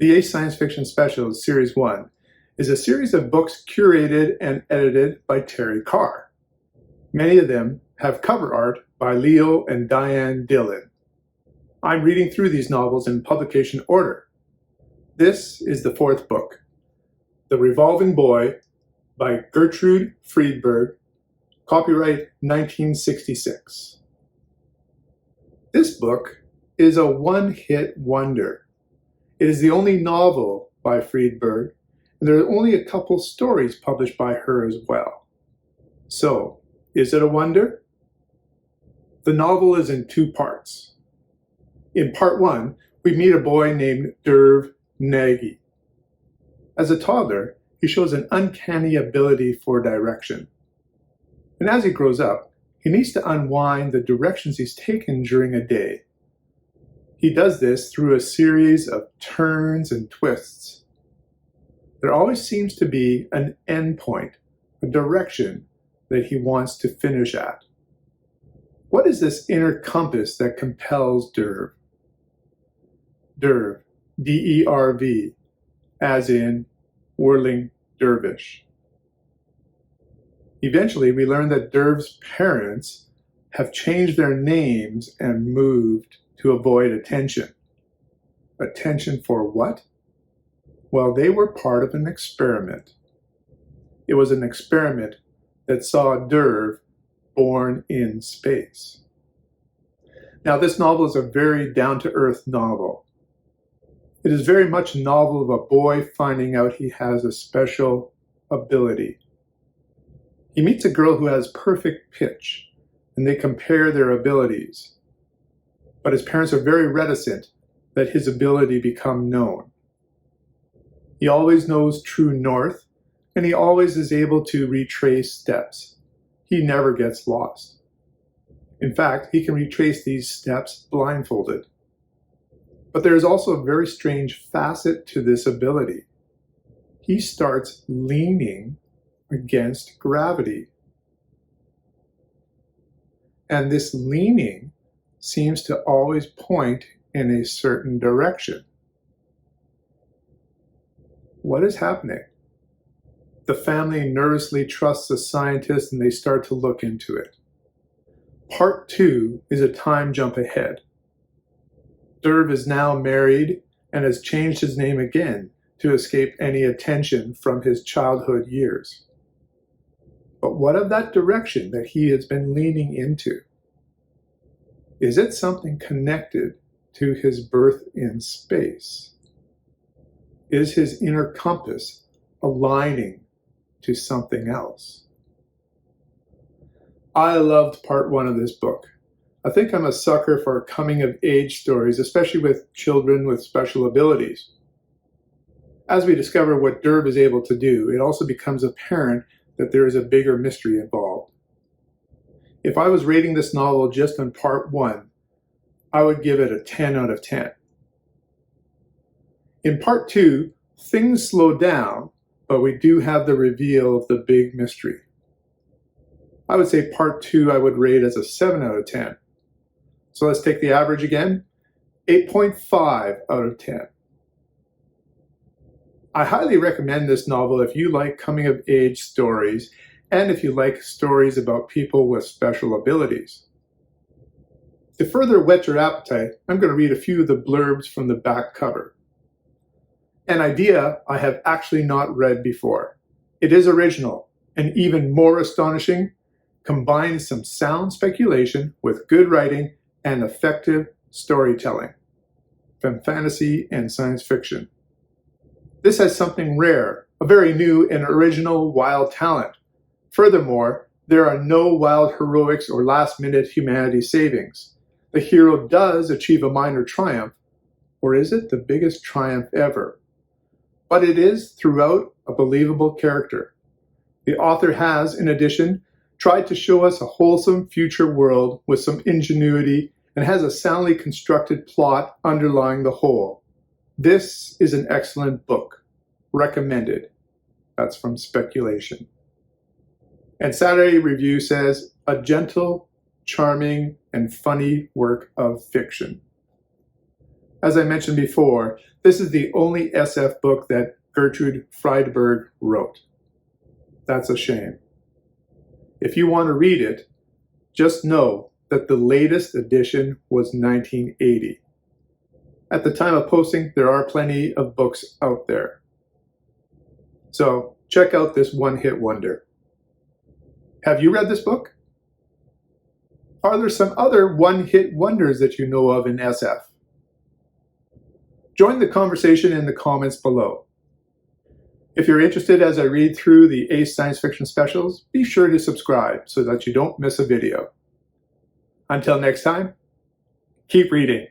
The Ace Science Fiction Specials Series 1 is a series of books curated and edited by Terry Carr. Many of them have cover art by Leo and Diane Dillon. I'm reading through these novels in publication order. This is the fourth book, The Revolving Boy by Gertrude Friedberg, copyright 1966. This book is a one-hit wonder. It is the only novel by Friedberg, and there are only a couple stories published by her as well. So, is it a wonder? The novel is in two parts. In part one, we meet a boy named Derv Nagy. As a toddler, he shows an uncanny ability for direction. And as he grows up, he needs to unwind the directions he's taken during a day. He does this through a series of turns and twists. There always seems to be an end point, a direction that he wants to finish at. What is this inner compass that compels Derv? Derv, D-E-R-V, as in whirling dervish. Eventually, we learn that Derv's parents have changed their names and moved to avoid attention. Attention for what? Well, they were part of an experiment. It was an experiment that saw Derv born in space. Now, this novel is a very down-to-earth novel. It is very much a novel of a boy finding out he has a special ability. He meets a girl who has perfect pitch, and they compare their abilities. But his parents are very reticent that his ability become known. He always knows true north, and he always is able to retrace steps. He never gets lost. In fact, he can retrace these steps blindfolded. But there is also a very strange facet to this ability. He starts leaning against gravity. And this leaning seems to always point in a certain direction. What is happening? The family nervously trusts the scientist and they start to look into it. Part 2 is a time jump ahead. Derv is now married and has changed his name again to escape any attention from his childhood years. But what of that direction that he has been leaning into? Is it something connected to his birth in space? Is his inner compass aligning to something else? I loved part 1 of this book. I think I'm a sucker for coming-of-age stories, especially with children with special abilities. As we discover what Derv is able to do, it also becomes apparent that there is a bigger mystery involved. If I was rating this novel just on part 1, I would give it a 10 out of 10. In part 2, things slow down, but we do have the reveal of the big mystery. I would say part 2 I would rate as a 7 out of 10. So let's take the average again, 8.5 out of 10. I highly recommend this novel if you like coming-of-age stories and if you like stories about people with special abilities. To further whet your appetite, I'm going to read a few of the blurbs from the back cover. An idea I have actually not read before. It is original and even more astonishing, combines some sound speculation with good writing and effective storytelling from fantasy and science fiction. This has something rare, a very new and original wild talent. Furthermore, there are no wild heroics or last-minute humanity savings. The hero does achieve a minor triumph, or is it the biggest triumph ever? But it is, throughout, a believable character. The author has, in addition, tried to show us a wholesome future world with some ingenuity and has a soundly constructed plot underlying the whole. This is an excellent book. Recommended. That's from Speculation. And Saturday Review says, a gentle, charming, and funny work of fiction. As I mentioned before, this is the only SF book that Gertrude Friedberg wrote. That's a shame. If you want to read it, just know that the latest edition was 1980. At the time of posting, there are plenty of books out there. So check out this one-hit wonder. Have you read this book? Are there some other one-hit wonders that you know of in SF? Join the conversation in the comments below. If you're interested as I read through the ACE Science Fiction specials, be sure to subscribe so that you don't miss a video. Until next time, keep reading.